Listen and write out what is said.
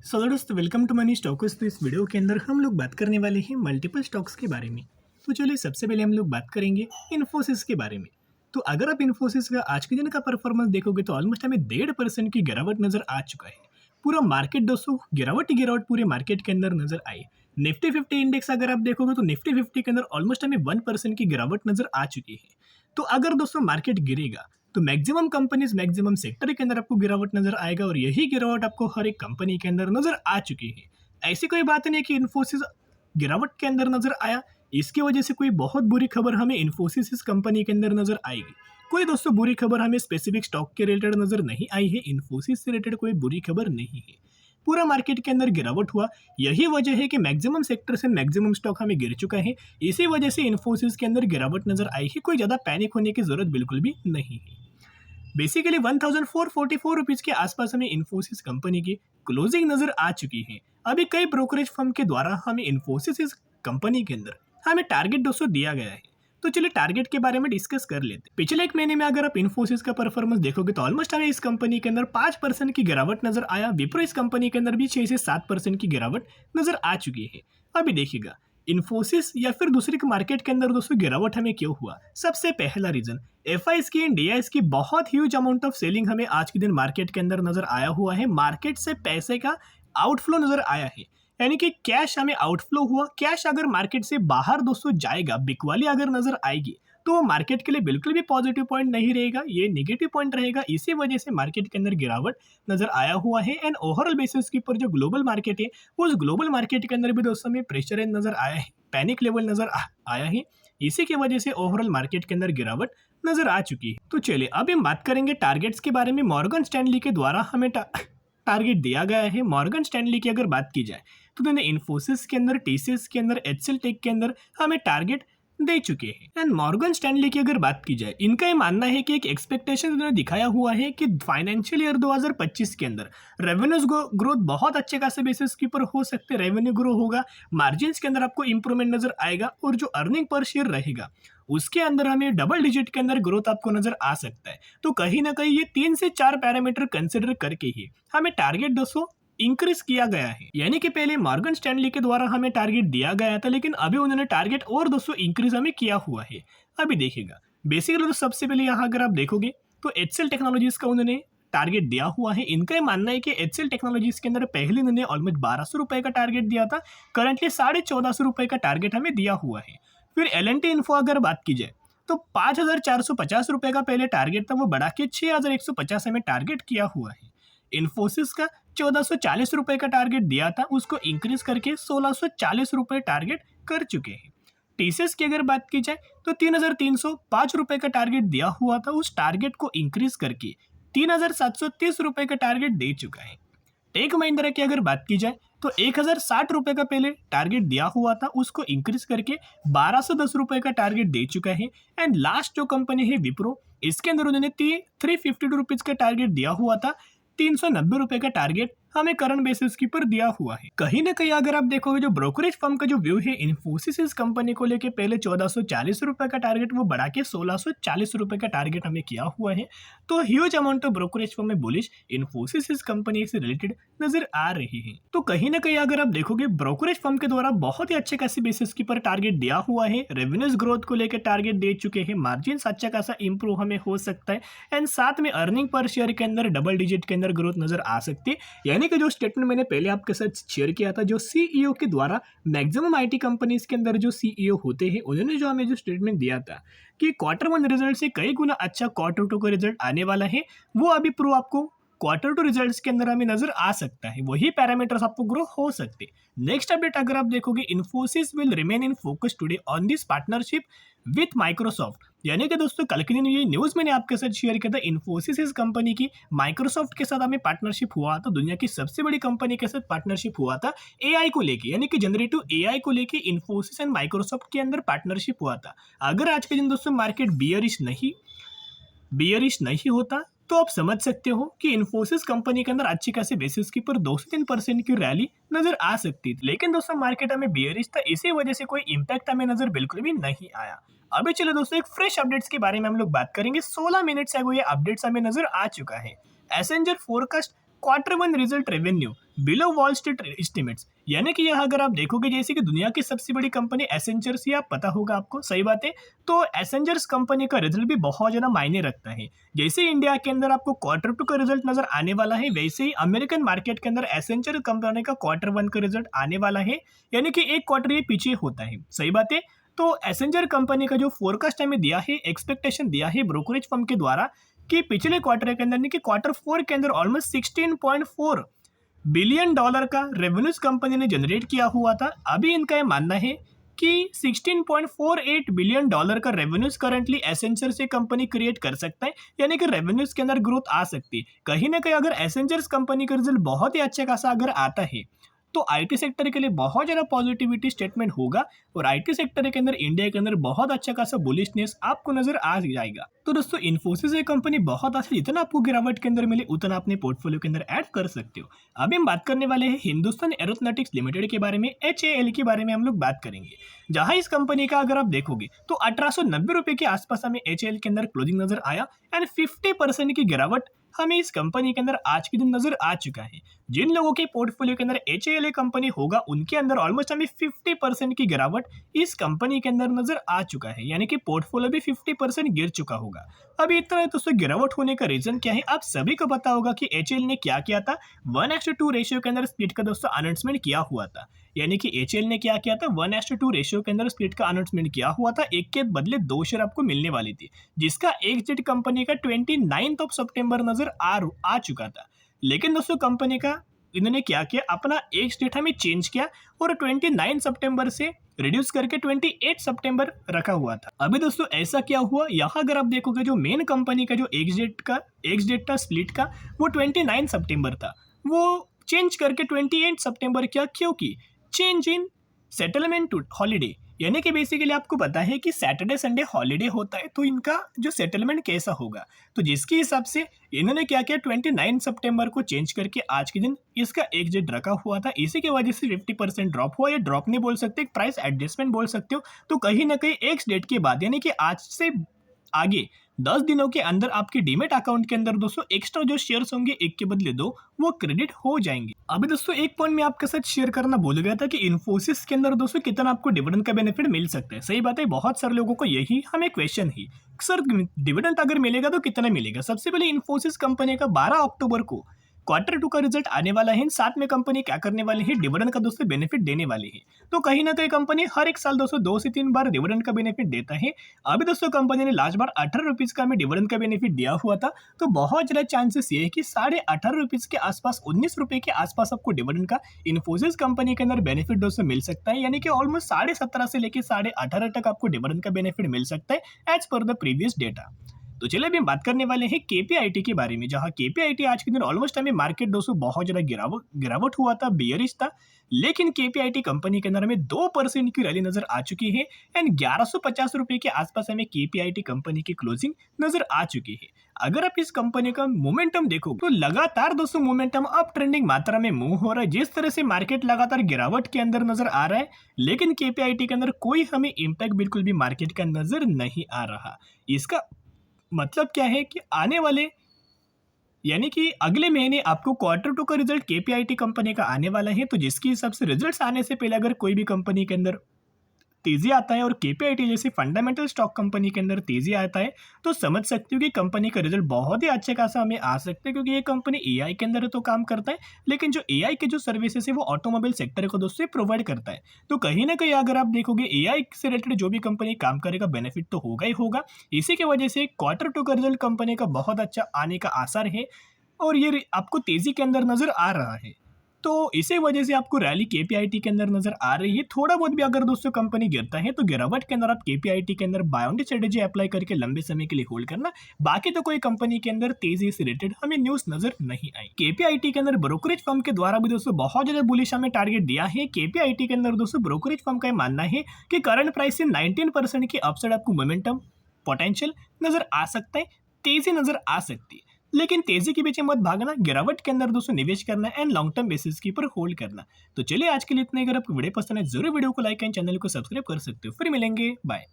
दोस्तों welcome to money stocks. तो इस वीडियो के अंदर हम लोग बात करने वाले हैं मल्टीपल स्टॉक्स के बारे में। तो चलिए सबसे पहले हम लोग बात करेंगे इन्फोसिस के बारे में। तो अगर आप इन्फोसिस का आज के दिन का परफॉर्मेंस देखोगे तो ऑलमोस्ट हमें 1.5% की गिरावट नजर आ चुका है। पूरा मार्केट दोस्तों गिरावट ही गिरावट पूरे मार्केट के अंदर नजर आई। निफ्टी 50 इंडेक्स अगर आप देखोगे तो निफ्टी 50 के अंदर ऑलमोस्ट हमें 1% की गिरावट नजर आ चुकी है। तो अगर दोस्तों मार्केट गिरेगा तो मैक्सिमम कंपनीज मैक्सिमम सेक्टर के अंदर आपको गिरावट नजर आएगा और यही गिरावट आपको हर एक कंपनी के अंदर नजर आ चुकी है। ऐसी कोई बात नहीं कि इन्फोसिस गिरावट के अंदर नजर आया, इसकी वजह से कोई बहुत बुरी खबर हमें इन्फोसिस इस कंपनी के अंदर नजर आएगी। कोई दोस्तों बुरी खबर हमें स्पेसिफिक स्टॉक के रिलेटेड नजर नहीं आई है। इन्फोसिस से रिलेटेड कोई बुरी खबर नहीं है। पूरा मार्केट के अंदर गिरावट हुआ, यही वजह है कि मैक्सिमम सेक्टर से मैक्सिमम स्टॉक हमें गिर चुका है। इसी वजह से इन्फोसिस के अंदर गिरावट नजर आई है। कोई ज़्यादा पैनिक होने की जरूरत बिल्कुल भी नहीं है। बेसिकली 1444 रुपीज के आसपास हमें इन्फोसिस कंपनी की क्लोजिंग नजर आ चुकी है। अभी कई ब्रोकरेज फर्म के द्वारा हमें इन्फोसिस इस कंपनी के अंदर हमें टारगेट दोस्तों दिया गया है। तो चलिए टारगेट के बारे में डिस्कस कर लेते हैं। पिछले एक महीने में अगर आप इन्फोसिस का परफॉर्मेंस देखोगे तो ऑलमोस्ट हमें इस कंपनी के अंदर 5% की गिरावट नजर आया। विप्रो इस कंपनी के अंदर भी 6 से 7% की गिरावट नजर आ चुकी है। अभी देखिएगा इन्फोसिस या फिर दूसरी मार्केट के अंदर दोस्तों गिरावट हमें क्यों हुआ। सबसे पहला रीजन एफआईएस की एंड डीआईएस की बहुत ह्यूज अमाउंट ऑफ सेलिंग हमें आज के दिन मार्केट के अंदर नजर आया हुआ है। मार्केट से पैसे का आउटफ्लो नजर आया है, यानी कि कैश हमें आउटफ्लो हुआ। कैश अगर मार्केट से बाहर दोस्तों जाएगा, बिकवाली अगर नजर आएगी तो वो मार्केट के लिए बिल्कुल भी पॉजिटिव पॉइंट नहीं रहेगा, ये नेगेटिव पॉइंट रहेगा। इसी वजह से मार्केट के अंदर गिरावट नजर आया हुआ है। एंड ओवरऑल बेसिस के ऊपर जो ग्लोबल मार्केट है उस ग्लोबल मार्केट के अंदर भी दोस्तों में प्रेशर नजर आया है, पैनिक लेवल नजर आया है। इसी की वजह से ओवरऑल मार्केट के अंदर गिरावट नजर आ चुकी है। तो चलिए अब हम बात करेंगे टारगेट्स के बारे में। मॉर्गन स्टैनली के द्वारा हमें टारगेट दिया गया है। मॉर्गन स्टैनली की अगर बात की जाए तो उन्होंने इन्फोसिस के अंदर, टीसीएस के अंदर, एचसीएल टेक के अंदर हमें टारगेट दे चुके हैं। एंड मॉर्गन स्टैनली की अगर बात की जाए, इनका ये मानना है कि एक एक्सपेक्टेशन उन्होंने दिखाया हुआ है कि फाइनेंशियल ईयर 2025 के अंदर रेवेन्यूज ग्रोथ बहुत अच्छे खासे बेसिस के ऊपर हो सकते, रेवेन्यू ग्रो होगा, मार्जिन्स के अंदर आपको इंप्रूवमेंट नजर आएगा और जो अर्निंग पर शेयर रहेगा उसके अंदर हमें डबल डिजिट के अंदर ग्रोथ आपको नजर आ सकता है। तो कहीं ना कहीं ये 3 से 4 पैरामीटर कंसिडर करके ही हमें टारगेट दोस्तों इंक्रीज किया गया है। यानी कि पहले मॉर्गन स्टैनली के द्वारा हमें टारगेट दिया गया था, लेकिन अभी उन्होंने टारगेट और दोस्तों इंक्रीज हमें किया हुआ है। अभी देखिएगा बेसिकली तो सबसे पहले यहाँ अगर आप देखोगे तो एचसीएल टेक्नोलॉजीज का उन्होंने टारगेट दिया हुआ है। इनका ये मानना है कि एचसीएल टेक्नोलॉजीज के अंदर पहले उन्होंने ऑलमोस्ट 1200 रुपए का टारगेट दिया था, करंटली 1450 रुपए का टारगेट हमें दिया हुआ है। फिर एल&टी इन्फो अगर बात की जाए तो 5450 रुपए का पहले टारगेट था, वो बढ़ा के 6150 हमें टारगेट किया हुआ है। इन्फोसिस का 1440 रुपए का टारगेट दिया था, उसको इंक्रीज करके 1640 रुपए टारगेट कर चुके हैं। टीसीएस की अगर बात की जाए तो 3305 रुपए का टारगेट दिया हुआ था, उस टारगेट को इंक्रीज करके 3730 रुपए का टारगेट दे चुका है। टेक महिंद्रा की अगर बात की जाए तो 1060 रुपए का पहले टारगेट दिया हुआ था, उसको इंक्रीज करके 1210 रुपए का टारगेट दे चुका है। एंड लास्ट जो कंपनी है विप्रो, इसके अंदर उन्होंने 352 रुपीज का टारगेट दिया हुआ था, 390 रुपए का टारगेट हमें करंट बेसिस के ऊपर दिया हुआ है। कहीं ना कहीं अगर आप देखोगे जो ब्रोकरेज फर्म का जो व्यू है इन्फोसिस इस कंपनी को लेके, पहले 1440 रुपए का टारगेट वो बढ़ा के 1640 रुपए का टारगेट हमें किया हुआ है। तो huge amount of brokerage firm में बुलिश इन्फोसिस इस कंपनी से रिलेटेड नजर आ रही है। तो कहीं ना कहीं अगर आप देखोगे ब्रोकरेज फर्म के द्वारा बहुत ही अच्छे खासी बेसिस के ऊपर टारगेट दिया हुआ है, रेवेन्यूज ग्रोथ को लेकर टारगेट दे चुके हैं, मार्जिन अच्छा खासा इंप्रूव हमें हो सकता है। एंड साथ में अर्निंग पर शेयर के अंदर डबल डिजिट के अंदर ग्रोथ नजर आ सकती है। यानी कि जो स्टेटमेंट मैंने पहले आपके साथ शेयर किया था, जो सीईओ के द्वारा मैक्सिमम आईटी कंपनीज के अंदर जो सीईओ होते हैं उन्होंने जो हमें जो स्टेटमेंट दिया था कि Q1 रिजल्ट से कई गुना अच्छा Q2 का रिजल्ट आने वाला है, वो अभी प्रूव आपको Q2 रिजल्ट्स के अंदर हमें नजर आ सकता है, वही पैरामीटर्स आपको ग्रो हो सकते हैं। नेक्स्ट अपडेट अगर आप देखोगे, Infosys will remain in focus today on this partnership with Microsoft. यानी कि दोस्तों कल के दिन ये न्यूज मैंने आपके साथ शेयर किया था, इन्फोसिस इस कंपनी की माइक्रोसॉफ्ट के साथ हमें पार्टनरशिप हुआ था, दुनिया की सबसे बड़ी कंपनी के साथ पार्टनरशिप हुआ था एआई को लेके, यानी कि जनरेटिव एआई को लेके इन्फोसिस एंड माइक्रोसॉफ्ट के अंदर पार्टनरशिप हुआ था। अगर आज के दिन दोस्तों मार्केट बियरिश नहीं होता तो आप समझ सकते हो कि इन्फोसिस कंपनी के अंदर अच्छी खासी बेसिस के ऊपर 2 से 3% की रैली नजर आ सकती थी। लेकिन दोस्तों मार्केट हमें बियरिश था, इसी वजह से कोई इंपैक्ट हमें नजर बिल्कुल भी नहीं आया। अभी चलो दोस्तों एक फ्रेश अपडेट्स के बारे में हम लोग बात करेंगे। 16 मिनट से अगो ये अपडेट्स हमें नजर आ चुका है। Accenture forecast quarter one result revenue below Wall Street estimates, यानी कि यह अगर आप देखोगे जैसे कि दुनिया की सबसे बड़ी कंपनी एसेंजर्स, या पता होगा आपको, सही बात है। तो एसेंजर्स कंपनी का रिजल्ट भी बहुत ज़्यादा मायने रखता है। जैसे इंडिया के अंदर आपको क्वार्टर टू का रिजल्ट नजर आने वाला है, वैसे ही अमेरिकन मार्केट के अंदर एसेंजर कंपनी का क्वार्टर वन का रिजल्ट आने वाला है, यानी कि एक क्वार्टर ये पीछे होता है, सही बात है। तो एसेंजर कंपनी का जो फोरकास्ट हमें दिया है, एक्सपेक्टेशन दिया है ब्रोकरेज फर्म के द्वारा, कि पिछले क्वार्टर के अंदर नहीं कि क्वार्टर फोर के अंदर ऑलमोस्ट 16.4 बिलियन डॉलर का रेवेन्यूज कंपनी ने जनरेट किया हुआ था। अभी इनका यह मानना है कि 16.48 बिलियन डॉलर का रेवेन्यूज करंटली एसेंजर से कंपनी क्रिएट कर सकता है, यानी कि रेवेन्यूज के अंदर ग्रोथ आ सकती है। कहीं ना कहीं अगर एसेंजर्स कंपनी का रिजल्ट बहुत ही अच्छा खासा अगर आता है तो आईटी सेक्टर के लिए बहुत ज़्यादा पॉजिटिविटी स्टेटमेंट होगा, और आईटी सेक्टर के अंदर इंडिया के अंदर बहुत अच्छा खासा बुलिशनेस आपको नजर आ जाएगा। तो दोस्तों, इन्फोसिस ये कंपनी बहुत अच्छा, जितना आपको गिरावट के अंदर मिले उतना अपने पोर्टफोलियो के अंदर ऐड कर सकते हो। अभी हम बात करने वाले हैं हिंदुस्तान एरोनॉटिक्स लिमिटेड के बारे में, HAL के बारे में हम लोग बात करेंगे। जहां इस कंपनी का अगर आप देखोगे तो 1890 रुपए के आसपास हमें HAL के अंदर क्लोजिंग नजर आया, एंड 50% की गिरावट हमें इस कंपनी के अंदर आज के दिन नजर आ चुका है। जिन लोगों के पोर्टफोलियो के अंदर HAL कंपनी होगा उनके अंदर ऑलमोस्ट हमें 50% की गिरावट इस कंपनी के अंदर नजर आ चुका है, यानी कि पोर्टफोलियो भी 50% गिर चुका होगा। अभी इतना दोस्तों गिरावट होने का रीजन क्या है, आप सभी को पता होगा कि HAL ने क्या किया था, 1:2 रेशियो के अंदर स्प्लिट का दोस्तों अनाउंसमेंट किया हुआ था। यानी कि HAL ने क्या किया था, 1:2 रेशियो के अंदर स्प्लिट का अनाउंसमेंट किया हुआ था, एक के बदले 2 शेयर आपको मिलने वाली थी, जिसका एग्जिट कंपनी का 29 सितंबर नजर आ चुका था। लेकिन दोस्तों कंपनी का इन्होंने क्या किया, अपना एक डेट हमें चेंज किया और 29 सितंबर से रिड्यूस करके 28 सितंबर रखा हुआ था। अभी दोस्तों ऐसा क्या हुआ, यहाँ अगर आप देखोगे जो मेन कंपनी का जो एक्स डेट था स्प्लिट का, वो 29 सितंबर था, वो चेंज करके 28 सितंबर किया, क्योंकि चेंज इन सेटलमेंट हॉलीडे, यानी कि बेसिकली आपको पता है कि सैटरडे संडे हॉलीडे होता है, तो इनका जो सेटलमेंट कैसा होगा, तो जिसके हिसाब से इन्होंने क्या किया, 29 सितंबर को चेंज करके आज के दिन इसका एग्जिट रखा हुआ था। इसी की वजह से 50% ड्रॉप हुआ, या ड्रॉप नहीं बोल सकते, प्राइस एडजस्टमेंट बोल सकते हो। तो कहीं ना कहीं एक डेट के बाद, यानी कि आज से आगे 10 दिनों के अंदर आपके डीमेट अकाउंट के अंदर दोस्तों एक्स्ट्रा जो शेयर्स होंगे, एक के बदले 2, वो क्रेडिट हो जाएंगे। अभी दोस्तों एक पॉइंट मैं आपके साथ शेयर करना भूल गया था कि इन्फोसिस के अंदर दोस्तों कितना आपको डिविडेंड का बेनिफिट मिल सकता है। सही बात है, बहुत सारे लोगों को यही हमें क्वेश्चन ही, सर डिविडेंड अगर मिलेगा तो कितना मिलेगा। सबसे पहले इन्फोसिस कंपनी का 12 अक्टूबर को क्वार्टर टू का रिजल्ट आने वाला है, साथ में कंपनी क्या करने वाली है, डिविडेंड का दोस्तों बेनिफिट देने वाली है। तो कहीं ना कहीं कंपनी हर एक साल दोस्तों 2 से 3 बार डिविडेंड का बेनिफिट देता है। अभी दोस्तों कंपनी ने लास्ट बार 18 रुपीज का हमें डिविडेंड का बेनिफिट दिया हुआ था, तो बहुत ज्यादा चांसेस ये है कि 18.5 रुपीज के आसपास, 19 रुपए के आसपास आपको डिविडेंड का इन्फोसिस कंपनी के अंदर बेनिफिट दोस्तों मिल सकता है, यानी कि ऑलमोस्ट 17.5 से लेकर 18.5 तक आपको डिविडेंड का बेनिफिट मिल सकता है as per the previous data. तो चलिए अभी हम बात करने वाले हैं KPIT के बारे में, जहां KPIT आज के दिन ऑलमोस्ट हमें मार्केट दोस्तों बहुत ज्यादा गिरावट हुआ था, बियरिश था, लेकिन KPIT कंपनी के अंदर हमें 2% की रैली नजर आ चुकी है, एंड 1150 रुपए के आसपास हमें KPIT कंपनी की क्लोजिंग नजर आ चुकी है। अगर आप इस कंपनी का मोमेंटम देखो तो लगातार दोस्तों मोमेंटम अप ट्रेंडिंग मात्रा में मूव हो रहा है। जिस तरह से मार्केट लगातार गिरावट के अंदर नजर आ रहा है, लेकिन KPIT के अंदर कोई हमें इम्पैक्ट बिल्कुल भी मार्केट का नजर नहीं आ रहा। इसका मतलब क्या है कि आने वाले, यानी कि अगले महीने आपको क्वार्टर टू का रिजल्ट KPIT कंपनी का आने वाला है, तो जिसके हिसाब से रिजल्ट्स आने से पहले अगर कोई भी कंपनी के अंदर तेजी आता है और KPIT जैसे फंडामेंटल स्टॉक कंपनी के अंदर तेजी आता है, तो समझ सकते हो कि कंपनी का रिजल्ट बहुत ही अच्छे खासा हमें आ सकता है, क्योंकि ये कंपनी AI के अंदर तो काम करता है, लेकिन जो AI के जो सर्विसेज है वो ऑटोमोबाइल सेक्टर को दोस्तों प्रोवाइड करता है। तो कहीं ना कहीं अगर आप देखोगे AI से रिलेटेड जो भी कंपनी काम करेगा बेनिफिट तो होगा ही होगा। इसी की वजह से क्वार्टर टू का रिजल्ट कंपनी का बहुत अच्छा आने का आसार है, और ये आपको तेजी के अंदर नजर आ रहा है। तो इसी वजह से आपको रैली KPIT के अंदर नजर आ रही है। थोड़ा बहुत भी अगर दोस्तों कंपनी गिरता है तो गिरावट के अंदर आप KPIT के अंदर बायोंडी स्ट्रेटेजी अप्लाई करके लंबे समय के लिए होल्ड करना। बाकी तो कोई कंपनी के अंदर तेजी से रिलेटेड हमें न्यूज नजर नहीं आई। KPIT के अंदर ब्रोकरेज फर्म के द्वारा भी दोस्तों बहुत ज्यादा बुलिश हमें टारगेट दिया है। KPIT के अंदर दोस्तों ब्रोकरेज फर्म का मानना है कि करंट प्राइस से 19% की अपसाइड आपको मोमेंटम पोटेंशियल नजर आ सकता है, तेजी नजर आ सकती है, लेकिन तेजी के पीछे मत भागना, गिरावट के अंदर दोस्तों निवेश करना एंड लॉन्ग टर्म बेसिस के ऊपर होल्ड करना। तो चलिए आज के लिए इतना ही। अगर आपको वीडियो पसंद है जरूर वीडियो को लाइक एंड चैनल को सब्सक्राइब कर सकते हो। फिर मिलेंगे, बाय।